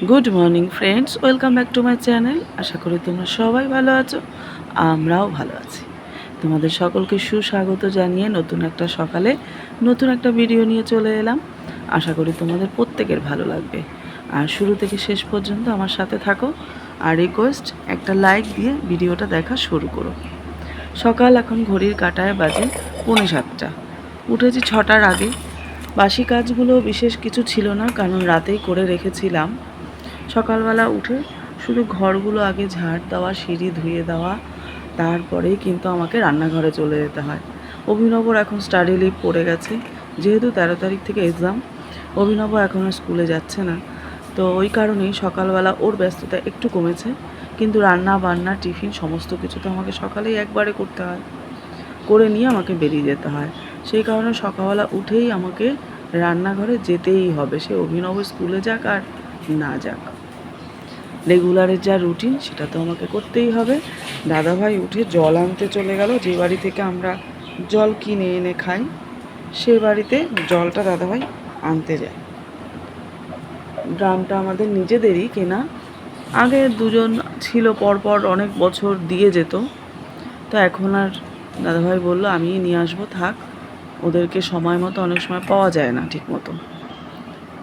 Good morning friends, welcome back to my channel. আশা করি তোমরা সবাই ভালো আছো, আমরাও ভালো আছি। তোমাদের সকলকে সুস্বাগত জানিয়ে নতুন একটা সকালে নতুন একটা ভিডিও নিয়ে চলে এলাম। আশা করি তোমাদের প্রত্যেকের ভালো লাগবে, আর শুরু থেকে শেষ পর্যন্ত আমার সাথে থাকো। আর রিকোয়েস্ট, একটা লাইক দিয়ে ভিডিওটা দেখা শুরু করো। সকাল এখন ঘড়ির কাঁটায় বাজে 6:45। উঠেছি 6টার আগে। বাসি কাজগুলো বিশেষ কিছু ছিল না, কারণ রাতেই করে রেখেছিলাম। সকালবেলা উঠে শুধু ঘরগুলো আগে ঝাড় দেওয়া, সিঁড়ি ধুয়ে দেওয়া, তারপরেই কিন্তু আমাকে রান্নাঘরে চলে যেতে হয়। অভিনবর এখন স্টাডি লিভ পড়ে গেছে, যেহেতু 13 তারিখ থেকে এক্সাম। অভিনব এখন আর স্কুলে যাচ্ছে না, তো ওই কারণেই সকালবেলা ওর ব্যস্ততা একটু কমেছে। কিন্তু রান্না বান্না টিফিন সমস্ত কিছু তো আমাকে সকালেই একবারে করতে হয়, করে নিয়ে আমাকে বেরিয়ে যেতে হয়। সেই কারণে সকালবেলা উঠেই আমাকে রান্নাঘরে যেতেই হবে, সে অভিনব স্কুলে যাক আর না যাক। রেগুলারের যা রুটিন সেটা তো আমাকে করতেই হবে। দাদাভাই উঠে জল আনতে চলে গেল। যে বাড়ি থেকে আমরা জল কিনে এনে খাই, সে বাড়িতে জলটা দাদাভাই আনতে যায়। ড্রামটা আমাদের নিজেদেরই কেনা। আগে দুজন ছিল, পরপর অনেক বছর দিয়ে যেত। তো এখন আর দাদাভাই বলল আমিই নিয়ে আসবো, থাক। ওদেরকে সময় মতো অনেক সময় পাওয়া যায় না ঠিক মতো,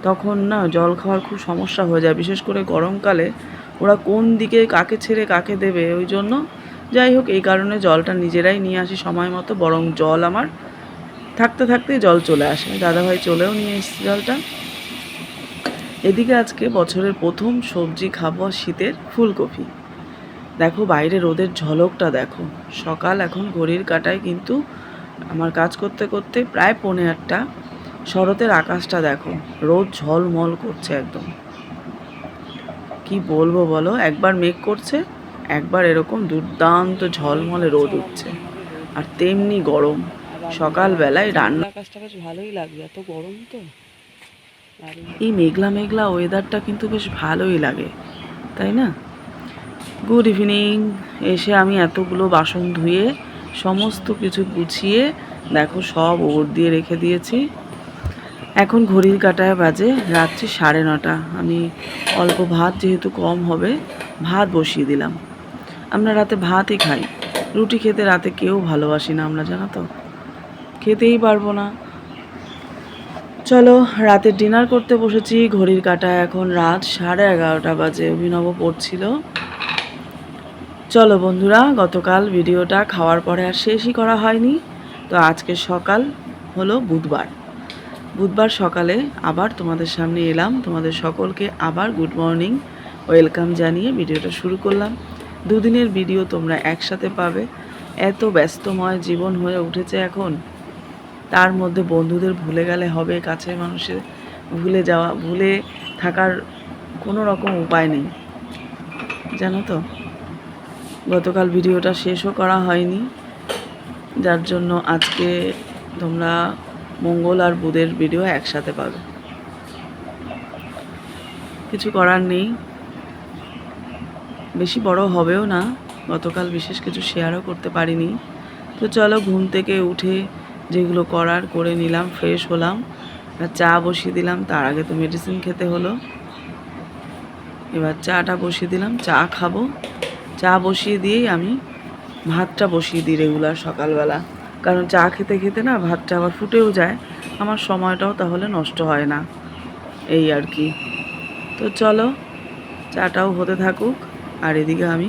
তখন না জল খাওয়ার খুব সমস্যা হয়ে যায়, বিশেষ করে গরমকালে। ওরা কোন দিকে কাকে ছেড়ে কাকে দেবে, ওই জন্য যাই হোক, এই কারণে জলটা নিজেরাই নিয়ে আসি সময় মতো। বরং জল আমার থাকতে থাকতেই জল চলে আসে। দাদাভাই চলেও নিয়ে এসেছে জলটা। এদিকে আজকে বছরের প্রথম সবজি খাবো শীতের ফুলকপি। দেখো বাইরে রোদের ঝলকটা দেখো। সকাল এখন ঘড়ির কাঁটায় কিন্তু আমার কাজ করতে করতে প্রায় 7:45। শরতের আকাশটা দেখো, রোদ ঝলমল করছে একদম। কি বলবো বলো, একবার মেঘ করছে, একবার এরকম দুর্দান্ত ঝলমলে রোদ উঠছে, আর তেমনি গরম। সকালবেলায় রান্না আকাশটা বেশ ভালোই লাগবে, এত গরম তো। এই মেঘলা মেঘলা ওয়েদারটা কিন্তু বেশ ভালোই লাগে, তাই না? Good evening. এসে আমি এতগুলো বাসন ধুয়ে সমস্ত কিছু গুছিয়ে দেখো সব ওপর দিয়ে রেখে দিয়েছি। এখন ঘড়ির কাঁটায় বাজে রাত্রি 9:30। আমি অল্প ভাত, যেহেতু কম হবে, ভাত বসিয়ে দিলাম। আমরা রাতে ভাতই খাই, রুটি খেতে রাতে কেউ ভালোবাসি না আমরা, জানো তো, খেতেই পারবো না। চলো রাতের ডিনার করতে বসেছি। ঘড়ির কাঁটায় এখন রাত 11:30 বাজে। অভিনব পড়ছিল। চলো বন্ধুরা, গতকাল ভিডিওটা খাওয়ার পরে আর শেষই করা হয়নি। তো আজকে সকাল হলো বুধবার সকালে আবার তোমাদের সামনে এলাম। তোমাদের সকলকে আবার গুড মর্নিং, ওয়েলকাম জানিয়ে ভিডিওটা শুরু করলাম। দুদিনের ভিডিও তোমরা একসাথে পাবে। এত ব্যস্তময় জীবন হয়ে উঠেছে এখন, তার মধ্যে বন্ধুদের ভুলে গেলে হবে? কাছের মানুষের ভুলে থাকার কোনো রকম উপায় নেই, জানো তো। গতকাল ভিডিওটা শেষও করা হয়নি, যার জন্য আজকে তোমরা মঙ্গল আর বুধের ভিডিও একসাথে পাবে। কিছু করার নেই, বেশি বড় হবেও না। গতকাল বিশেষ কিছু শেয়ারও করতে পারিনি। তো চলো, ঘুম থেকে উঠে যেগুলো করার করে নিলাম, ফ্রেশ হলাম, চা বসিয়ে দিলাম। তার আগে তো মেডিসিন খেতে হলো। এবার চাটা বসিয়ে দিলাম, চা খাবো। চা বসিয়ে দিয়েই আমি ভাতটা বসিয়ে দিই রেগুলার সকালবেলা, কারণ চা খেতে খেতে না ভাতটা আবার ফুটেও যায়, আমার সময়টাও তাহলে নষ্ট হয় না, এই আর কি। তো চলো, চাটাও হতে থাকুক, আর এদিকে আমি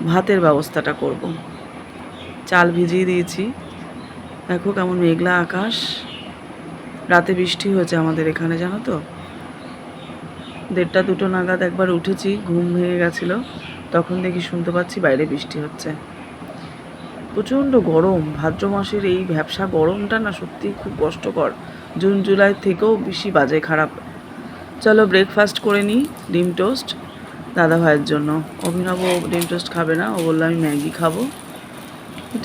ভাতের ব্যবস্থাটা করব। চাল ভিজিয়ে দিয়েছি। দেখো কেমন মেঘলা আকাশ। রাতে বৃষ্টি হয়েছে আমাদের এখানে, জানো তো। 1:30-2 নাগাদ একবার উঠেছি, ঘুম ভেঙে গেছিলো, তখন দেখি শুনতে পাচ্ছি বাইরে বৃষ্টি হচ্ছে। প্রচণ্ড গরম, ভাদ্র মাসের এই ভ্যাপসা গরমটা না সত্যিই খুব কষ্টকর। জুন জুলাই থেকেও বেশি বাজে খারাপ। চলো ব্রেকফাস্ট করে নিই। ডিম টোস্ট দাদা ভাইয়ের জন্য। অভিনব ডিম টোস্ট খাবে না, ও বললো আমি ম্যাগি খাবো।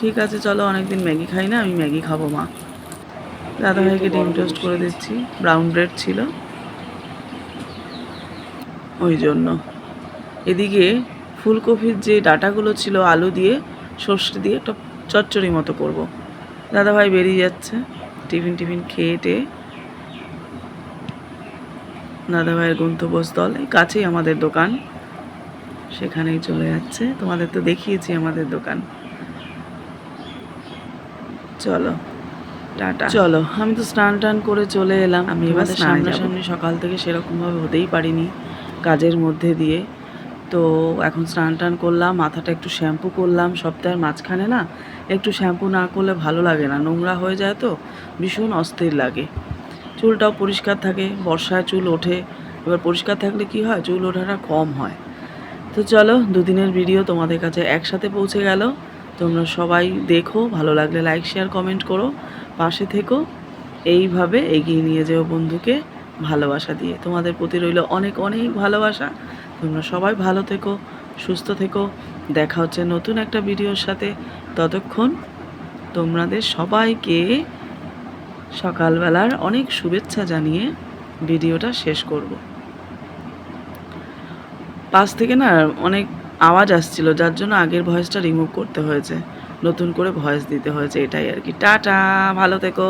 ঠিক আছে চলো, অনেকদিন ম্যাগি খাই না, আমি ম্যাগি খাবো মা। দাদা ভাইকে ডিম টোস্ট করে দিচ্ছি, ব্রাউন ব্রেড ছিল ওই জন্য। এদিকে ফুলকপির যে ডাঁটাগুলো ছিল আলু দিয়ে সর্ষে দিয়ে একটা চচ্চড়ি মতো করব। দাদাভাই বেরিয়ে যাচ্ছে টিফিন খেয়ে টেয়ে। দাদাভাইয়ের গন্তব্যস্থল এই কাছেই আমাদের দোকান, সেখানেই চলে যাচ্ছে। তোমাদের তো দেখিয়েছি আমাদের দোকান। চলো টাটা। চলো, আমি তো স্নান টান করে চলে এলাম। আমি এবার সামনাসামনি সকাল থেকে সেরকমভাবে হতেই পারিনি কাজের মধ্যে দিয়ে। তো এখন স্নান টান করলাম, মাথাটা একটু শ্যাম্পু করলাম। সপ্তাহের মাঝখানে না একটু শ্যাম্পু না করলে ভালো লাগে না, নোংরা হয়ে যায় তো ভীষণ অস্থির লাগে। চুলটাও পরিষ্কার থাকে, বর্ষায় চুল ওঠে, এবার পরিষ্কার থাকলে কি হয়, চুল ওঠাটা কম হয়। তো চলো, দুদিনের ভিডিও তোমাদের কাছে একসাথে পৌঁছে গেল। তোমরা সবাই দেখো, ভালো লাগলে লাইক শেয়ার কমেন্ট করো, পাশে থেকো। এইভাবে এগিয়ে নিয়ে যেও বন্ধুকে ভালোবাসা দিয়ে। তোমাদের প্রতি রইল অনেক অনেক ভালোবাসা। তোমরা সবাই ভালো থেকো, সুস্থ থেকো। দেখা হচ্ছে নতুন একটা ভিডিওর সাথে। ততক্ষণ তোমাদের সবাইকে সকালবেলার অনেক শুভেচ্ছা জানিয়ে ভিডিওটা শেষ করব। পাশ থেকে না অনেক আওয়াজ আসছিল, যার জন্য আগের ভয়েসটা রিমুভ করতে হয়েছে, নতুন করে ভয়েস দিতে হয়েছে, এটাই আর কি। টাটা, ভালো থেকো।